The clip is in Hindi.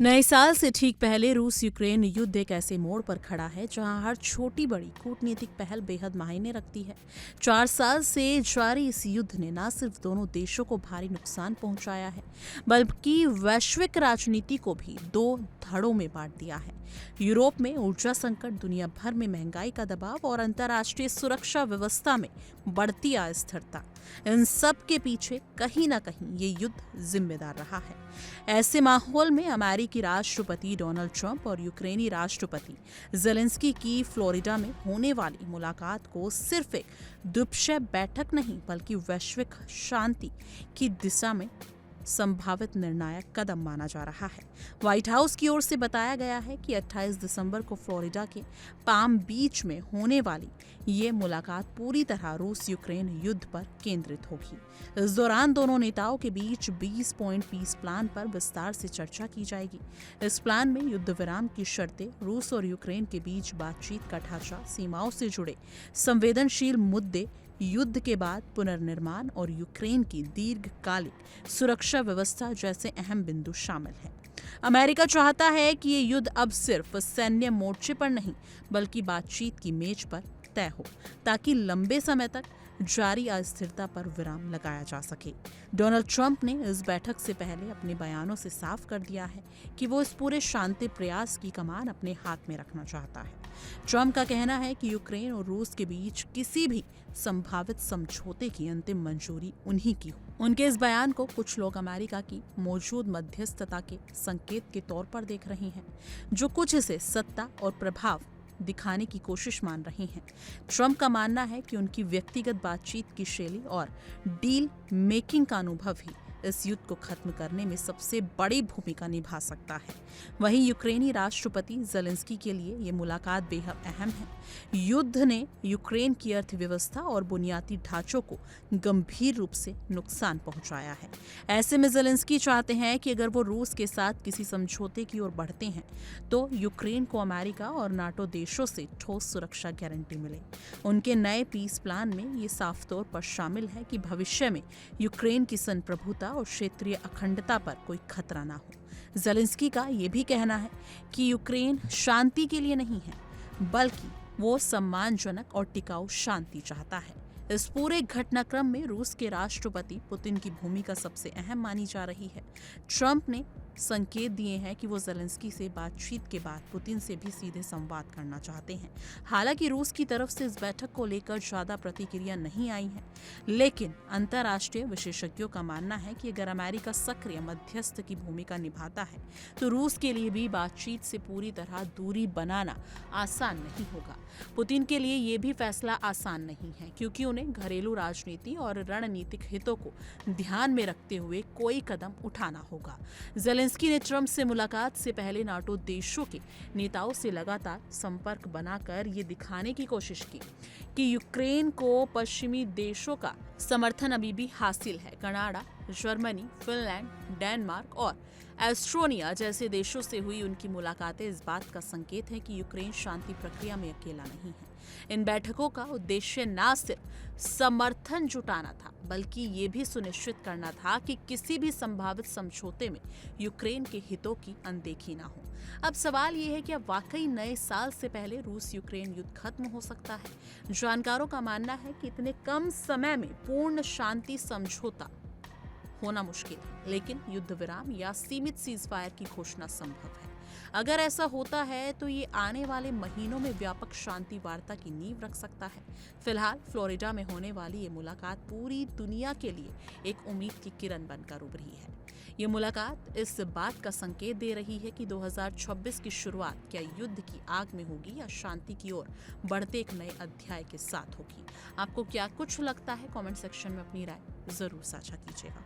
नए साल से ठीक पहले रूस यूक्रेन युद्ध एक ऐसे मोड़ पर खड़ा है जहां हर छोटी बड़ी कूटनीतिक पहल बेहद मायने रखती है। 4 साल से जारी इस युद्ध ने न सिर्फ दोनों देशों को भारी नुकसान पहुंचाया है, बल्कि वैश्विक राजनीति को भी दो धड़ों में बांट दिया है। यूरोप में ऊर्जा संकट, दुनिया भर में महंगाई का दबाव और अंतर्राष्ट्रीय सुरक्षा व्यवस्था में बढ़ती अस्थिरता, इन सब के पीछे कहीं ना कहीं ये युद्ध जिम्मेदार रहा है। ऐसे माहौल में अमेरिकी राष्ट्रपति डोनाल्ड ट्रंप और यूक्रेनी राष्ट्रपति जेलेंस्की की फ्लोरिडा में होने वाली मुलाकात को सिर्फ एक द्विपक्षीय बैठक नहीं, बल्कि वैश्विक शांति की दिशा में संभावित निर्णायक कदम माना जा रहा है। व्हाइट हाउस की ओर से बताया गया है कि 28 दिसंबर को फ्लोरिडा के पाम बीच में होने वाली ये मुलाकात पूरी तरह रूस यूक्रेन युद्ध पर केंद्रित होगी। इस दौरान दोनों नेताओं के बीच 20 पॉइंट पीस प्लान पर विस्तार से चर्चा की जाएगी। इस प्लान में युद्ध विराम की शर्तें, रूस और यूक्रेन के बीच बातचीत का ढांचा, सीमाओं से जुड़े संवेदनशील मुद्दे, युद्ध के बाद पुनर्निर्माण और यूक्रेन की दीर्घकालिक सुरक्षा व्यवस्था जैसे अहम बिंदु शामिल हैं। अमेरिका चाहता है कि ये युद्ध अब सिर्फ सैन्य मोर्चे पर नहीं, बल्कि बातचीत की मेज पर तय हो, ताकि लंबे समय तक जारी अस्थिरता पर विराम लगाया जा सके। डोनाल्ड ट्रंप ने इस बैठक से पहले अपने बयानों से साफ कर दिया है कि वो इस पूरे शांति प्रयास की कमान अपने हाथ में रखना चाहता है। ट्रंप का कहना है कि यूक्रेन और रूस के बीच किसी भी संभावित समझौते की अंतिम मंजूरी उन्हीं की हो। उनके इस बयान को कुछ लोग अमेरिका की मौजूद मध्यस्थता के संकेत के तौर पर देख रहे हैं, जो कुछ इसे सत्ता और प्रभाव दिखाने की कोशिश मान रहे हैं। ट्रंप का मानना है कि उनकी व्यक्तिगत बातचीत की शैली और डील मेकिंग का अनुभव ही इस युद्ध को खत्म करने में सबसे बड़ी भूमिका निभा सकता है। वहीं यूक्रेनी राष्ट्रपति जेलेंस्की के लिए ये मुलाकात बेहद अहम है। युद्ध ने यूक्रेन की अर्थव्यवस्था और बुनियादी ढांचों को गंभीर रूप से नुकसान पहुंचाया है। ऐसे में जेलेंस्की चाहते हैं कि अगर वो रूस के साथ किसी समझौते की ओर बढ़ते हैं तो यूक्रेन को अमेरिका और नाटो देशों से ठोस सुरक्षा गारंटी मिले। उनके नए पीस प्लान में ये साफ तौर पर शामिल है कि भविष्य में यूक्रेन की संप्रभुता और क्षेत्रीय अखंडता पर कोई खतरा ना हो। जेलेंस्की का ये भी कहना है कि यूक्रेन शांति के लिए नहीं है, बल्कि वो सम्मानजनक और टिकाऊ शांति चाहता है। इस पूरे घटनाक्रम में रूस के राष्ट्रपति पुतिन की भूमिका सबसे अहम मानी जा रही है। ट्रंप ने संकेत दिए हैं कि वो जेलेंस्की से बातचीत के बाद पुतिन से भी सीधे संवाद करना चाहते हैं। हालांकि रूस की तरफ से इस बैठक को लेकर ज्यादा प्रतिक्रिया नहीं आई है, लेकिन अंतर्राष्ट्रीय विशेषज्ञों का मानना है कि अगर अमेरिका सक्रिय मध्यस्थ की भूमिका निभाता है तो रूस के लिए भी बातचीत से पूरी तरह दूरी बनाना आसान नहीं होगा। पुतिन के लिए ये भी फैसला आसान नहीं है, क्योंकि उन्हें घरेलू राजनीति और रणनीतिक हितों को ध्यान में रखते हुए कोई कदम उठाना होगा। जेलेंस्की ने ट्रंप से मुलाकात से पहले नाटो देशों के नेताओं से लगातार संपर्क बनाकर ये दिखाने की कोशिश की कि यूक्रेन को पश्चिमी देशों का समर्थन अभी भी हासिल है। कनाडा, जर्मनी, फिनलैंड, डेनमार्क और एस्टोनिया जैसे देशों से हुई उनकी मुलाकातें इस बात का संकेत है कि यूक्रेन शांति प्रक्रिया में अकेला नहीं है। इन बैठकों का उद्देश्य न सिर्फ समर्थन जुटाना था, बल्कि ये भी सुनिश्चित करना था कि किसी भी संभावित समझौते में यूक्रेन के हितों की अनदेखी ना हो। अब सवाल ये है कि अब वाकई नए साल से पहले रूस यूक्रेन युद्ध खत्म हो सकता है। जानकारों का मानना है कि इतने कम समय में पूर्ण शांति समझौता होना मुश्किल है, लेकिन युद्ध विराम या सीमित सीजफायर की घोषणा संभव है। अगर ऐसा होता है तो ये आने वाले महीनों में व्यापक शांति वार्ता की नींव रख सकता है। फिलहाल फ्लोरिडा में होने वाली ये मुलाकात पूरी दुनिया के लिए एक उम्मीद की किरण बनकर उभरी है। ये मुलाकात इस बात का संकेत दे रही है कि 2026 की शुरुआत क्या युद्ध की आग में होगी या शांति की ओर बढ़ते एक नए अध्याय के साथ होगी। आपको क्या कुछ लगता है? कमेंट सेक्शन में अपनी राय जरूर साझा कीजिएगा।